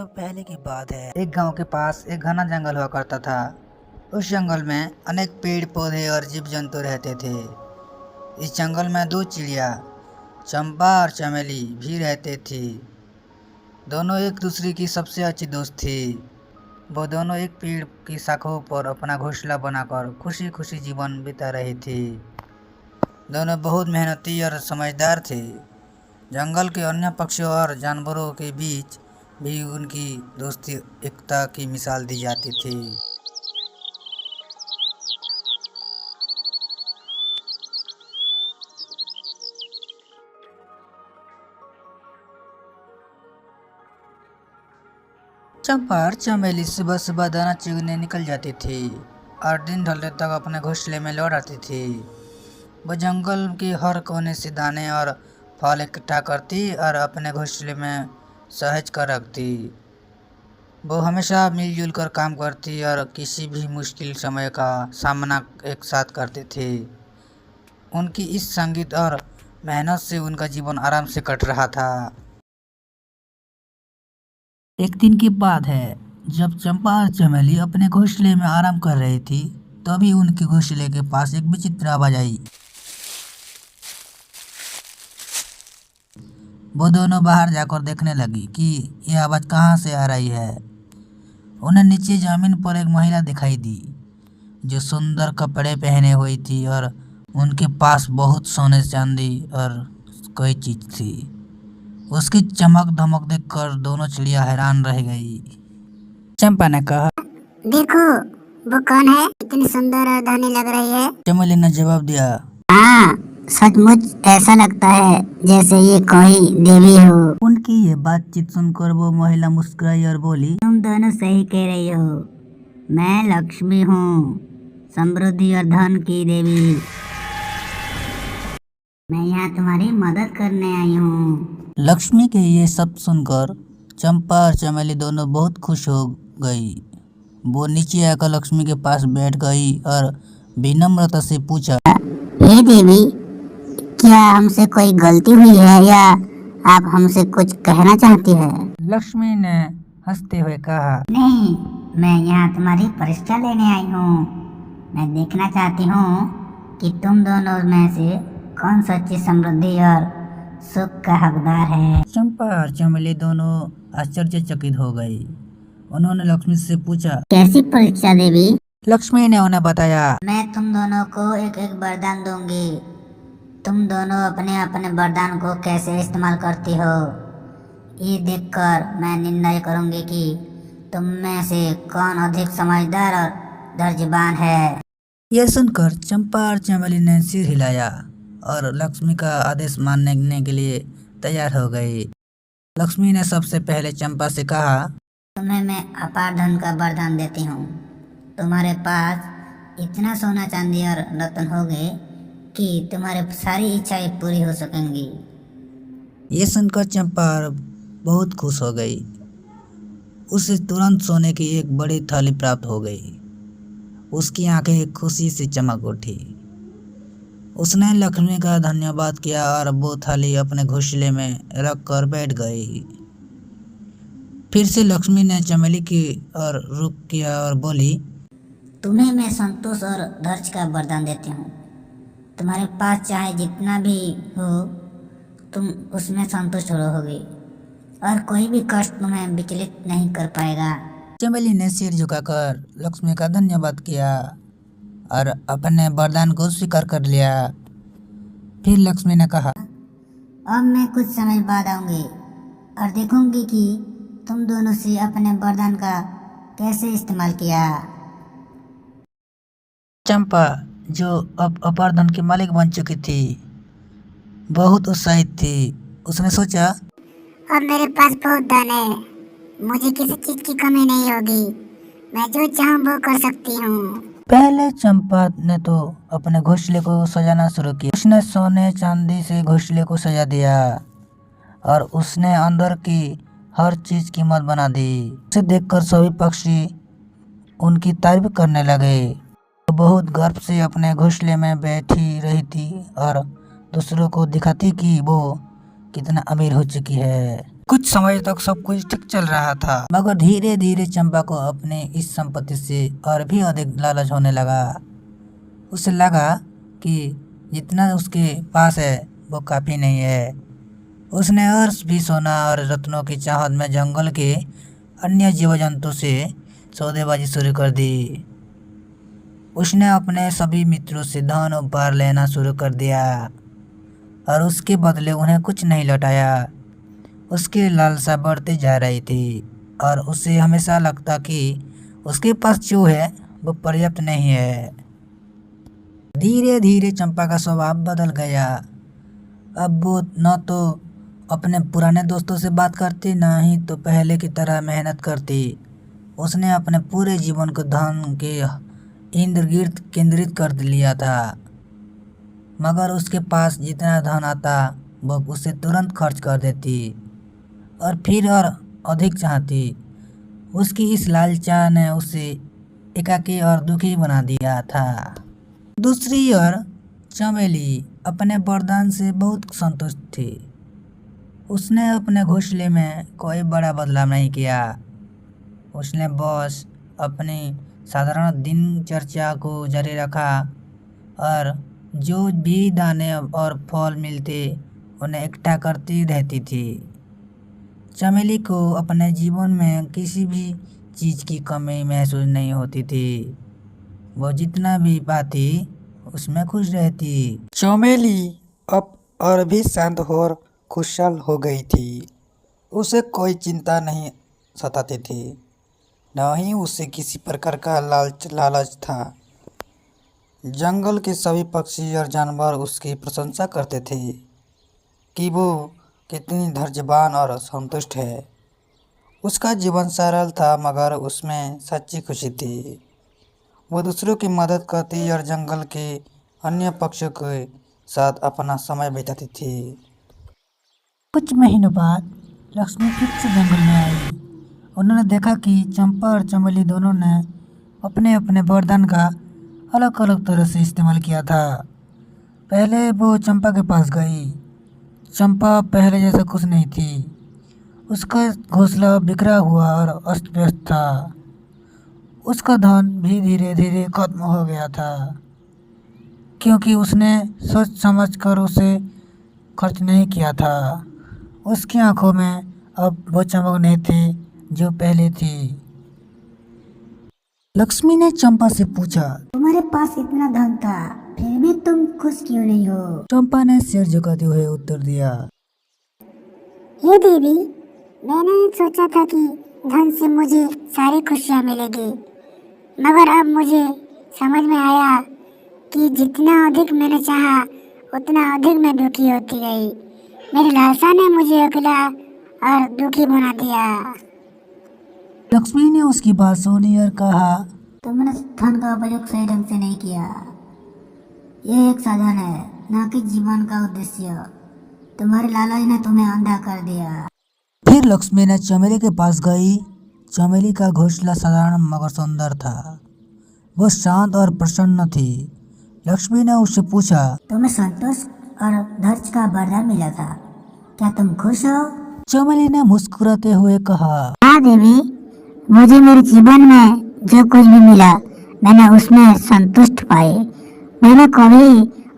पहले की बात है। एक गांव के पास एक घना जंगल हुआ करता था। उस जंगल में अनेक पेड़ पौधे और जीव जंतु रहते थे। इस जंगल में दो चिड़िया चंपा और चमेली भी रहते थी। दोनों एक दूसरे की सबसे अच्छी दोस्त थी। वो दोनों एक पेड़ की शाखों पर अपना घोंसला बनाकर खुशी खुशी जीवन बिता रही थी। दोनों बहुत मेहनती और समझदार थे। जंगल के अन्य पक्षियों और जानवरों के बीच भी उनकी दोस्ती एकता की मिसाल दी जाती थी। चंपा और चमेली सुबह सुबह दाना चुगने निकल जाती थी और दिन ढलने तक अपने घोंसले में लौट आती थी। वो जंगल के हर कोने से दाने और फल इकट्ठा करती और अपने घोंसले में सहेज कर रखती। वो हमेशा मिलजुल कर काम करती और किसी भी मुश्किल समय का सामना एक साथ करते थे। उनकी इस संगीत और मेहनत से उनका जीवन आराम से कट रहा था। एक दिन की बात है, जब चंपा और चमेली अपने घोंसले में आराम कर रही थी, तभी उनके घोंसले के पास एक विचित्र आवाज आई। वो दोनों बाहर जाकर देखने लगी कि यह आवाज कहाँ से आ रही है। उन्हें नीचे जमीन पर एक महिला दिखाई दी जो सुंदर कपड़े पहने हुई थी और उनके पास बहुत सोने चांदी और कई चीज थी। उसकी चमक धमक देखकर दोनों चिड़िया हैरान रह गई। चंपा ने कहा, देखो वो कौन है, इतनी सुंदर और धनी लग रही है। चमेली ने जवाब दिया, हाँ, सचमुच ऐसा लगता है जैसे ये कोई देवी हो। उनकी ये बातचीत सुनकर वो महिला मुस्कुराई और बोली, तुम दोनों सही कह रही हो। मैं लक्ष्मी हूँ, समृद्धि और धन की देवी। मैं यहाँ तुम्हारी मदद करने आई हूँ। लक्ष्मी के ये सब सुनकर चंपा और चमेली दोनों बहुत खुश हो गई। वो नीचे आकर लक्ष्मी के पास बैठ गई और विनम्रता से पूछा, हे देवी, क्या हमसे कोई गलती हुई है या आप हमसे कुछ कहना चाहती है? लक्ष्मी ने हंसते हुए कहा, नहीं, मैं यहाँ तुम्हारी परीक्षा लेने आई हूँ। मैं देखना चाहती हूँ कि तुम दोनों में से कौन सच्ची समृद्धि और सुख का हकदार है। चंपा और चमेली दोनों आश्चर्यचकित हो गई। उन्होंने लक्ष्मी से पूछा, कैसी परीक्षा देवी? लक्ष्मी ने उन्हें बताया, मैं तुम दोनों को एक एक वरदान दूंगी। तुम दोनों अपने अपने वरदान को कैसे इस्तेमाल करती हो, ये देखकर मैं निर्णय करूंगी कि तुम में से कौन अधिक समझदार और धैर्यवान है। यह सुनकर चंपा और चमेली ने सिर हिलाया और लक्ष्मी का आदेश मानने के लिए तैयार हो गई। लक्ष्मी ने सबसे पहले चंपा से कहा, तुम्हें मैं अपार धन का वरदान देती हूँ। तुम्हारे पास इतना सोना चांदी और रत्न होंगे कि तुम्हारी सारी इच्छाएं पूरी हो सकेंगी। ये सुनकर चंपा बहुत खुश हो गई। उसे तुरंत सोने की एक बड़ी थाली प्राप्त हो गई। उसकी आंखें खुशी से चमक उठी। उसने लक्ष्मी का धन्यवाद किया और वो थाली अपने घोंसले में रख कर बैठ गई। फिर से लक्ष्मी ने चमेली की ओर रुख किया और बोली, तुम्हें मैं संतोष और धैर्य का वरदान देती हूँ। तुम्हारे पास चाहे जितना भी हो, तुम उसमें संतुष्ट रहोगे और कोई भी कष्ट तुम्हें विचलित नहीं कर पाएगा। चमेली ने सिर झुकाकर लक्ष्मी का धन्यवाद किया और अपने वरदान को स्वीकार कर लिया। फिर लक्ष्मी ने कहा, अब मैं कुछ समय बाद आऊंगी और देखूंगी कि तुम दोनों से अपने वरदान का कैसे इस्तेमाल किया। चंपा, जो अब अपार धन की मालिक बन चुकी थी, बहुत उत्साहित थी। उसने सोचा, अब मेरे पास बहुत धन है, मुझे किसी चीज की कमी नहीं होगी। मैं जो चाहूँ वो कर सकती हूँ। पहले चंपा ने तो अपने घोंसले को सजाना शुरू किया। उसने सोने चांदी से घोंसले को सजा दिया और उसने अंदर की हर चीज कीमत बना दी। उसे देखकर सभी पक्षी उनकी तारीफ करने लगे। वो बहुत गर्व से अपने घोंसले में बैठी रही थी और दूसरों को दिखाती कि वो कितना अमीर हो चुकी है। कुछ समय तक सब कुछ ठीक चल रहा था, मगर धीरे धीरे चंपा को अपने इस संपत्ति से और भी अधिक लालच होने लगा। उसे लगा कि जितना उसके पास है वो काफ़ी नहीं है। उसने और भी सोना और रत्नों की चाहत में जंगल के अन्य जीव जंतु से सौदेबाजी शुरू कर दी। उसने अपने सभी मित्रों से धन उपहार लेना शुरू कर दिया और उसके बदले उन्हें कुछ नहीं लौटाया। उसकी लालसा बढ़ती जा रही थी और उसे हमेशा लगता कि उसके पास जो है वो पर्याप्त नहीं है। धीरे धीरे चंपा का स्वभाव बदल गया। अब वो न तो अपने पुराने दोस्तों से बात करती, न ही तो पहले की तरह मेहनत करती। उसने अपने पूरे जीवन को धन के इर्द गिर्द केंद्रित कर लिया था, मगर उसके पास जितना धन आता वो उसे तुरंत खर्च कर देती और फिर और अधिक चाहती। उसकी इस लालचा ने उसे एकाकी और दुखी बना दिया था। दूसरी ओर चमेली अपने वरदान से बहुत संतुष्ट थी। उसने अपने घोंसले में कोई बड़ा बदलाव नहीं किया। उसने बस अपनी साधारण दिनचर्या को जारी रखा और जो भी दाने और फल मिलते उन्हें इकट्ठा करती रहती थी। चमेली को अपने जीवन में किसी भी चीज़ की कमी महसूस नहीं होती थी। वो जितना भी पाती उसमें खुश रहती। चमेली अब और भी शांत और खुशहाल हो गई थी। उसे कोई चिंता नहीं सताती थी, न ही उसे किसी प्रकार का लालच था। जंगल के सभी पक्षी और जानवर उसकी प्रशंसा करते थे कि वो कितनी धैर्यवान और संतुष्ट है। उसका जीवन सरल था, मगर उसमें सच्ची खुशी थी। वो दूसरों की मदद करती और जंगल के अन्य पक्षियों के साथ अपना समय बिताती थी। कुछ महीनों बाद लक्ष्मी फिर से जंगल में आई। उन्होंने देखा कि चंपा और चमेली दोनों ने अपने अपने वरदान का अलग अलग तरह से इस्तेमाल किया था। पहले वो चंपा के पास गई। चंपा पहले जैसा खुश नहीं थी। उसका घोंसला बिखरा हुआ और अस्त व्यस्त था। उसका धन भी धीरे धीरे खत्म हो गया था, क्योंकि उसने सोच समझ कर उसे खर्च नहीं किया था। उसकी आंखों में अब वो चमक नहीं थी जो पहले थी। लक्ष्मी ने चंपा से पूछा, तुम्हारे पास इतना धन था, फिर भी तुम खुश क्यों नहीं हो? चंपा ने सिर झुकाते हुए उत्तर दिया, हे देवी, मैंने सोचा था कि धन से मुझे सारी खुशियाँ मिलेगी, मगर अब मुझे समझ में आया कि जितना अधिक मैंने चाहा उतना अधिक मैं दुखी होती गई। मेरी लालसा ने मुझे अकेला और दुखी बना दिया। लक्ष्मी ने उसकी बात सुनी और कहा, तुमने धन का उपयोग सही ढंग से नहीं किया। यह एक साधन है, न कि जीवन का उद्देश्य। तुम्हारी लालच ने तुम्हें अंधा कर दिया। फिर लक्ष्मी ने चमेली के पास गई। चमेली का घोंसला साधारण मगर सुंदर था। वो शांत और प्रसन्न थी। लक्ष्मी ने उससे पूछा, तुम्हें संतोष और धैर्य का वरदान मिला था, क्या तुम खुश हो? चमेली ने मुस्कुराते हुए कहा, हाँ देवी, मुझे मेरे जीवन में जो कुछ भी मिला मैंने उसमें संतुष्ट पाई। मैंने कभी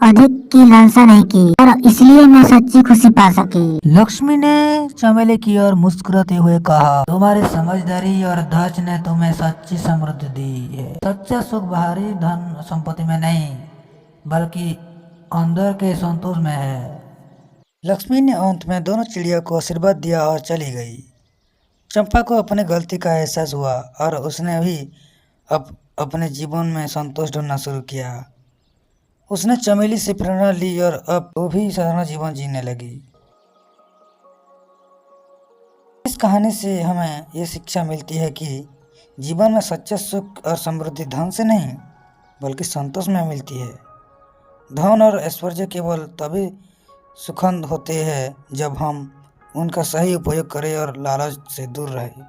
अधिक की लालसा नहीं की और इसलिए मैं सच्ची खुशी पा सकी। लक्ष्मी ने चमेली की ओर मुस्कुराते हुए कहा, तुम्हारी समझदारी और धैर्य ने तुम्हें सच्ची समृद्धि दी है। सच्चा सुख बाहरी धन संपत्ति में नहीं, बल्कि अंदर के संतोष में है। लक्ष्मी ने अंत में दोनों चिड़िया को आशीर्वाद दिया और चली गई। चंपा को अपनी गलती का एहसास हुआ और उसने भी अब अपने जीवन में संतोष ढूंढना शुरू किया। उसने चमेली से प्रेरणा ली और अब वो भी साधारण जीवन जीने लगी। इस कहानी से हमें ये शिक्षा मिलती है कि जीवन में सच्चा सुख और समृद्धि धन से नहीं, बल्कि संतोष में मिलती है। धन और ऐश्वर्य केवल तभी सुखद होते हैं जब हम उनका सही उपयोग करें और लालच से दूर रहें।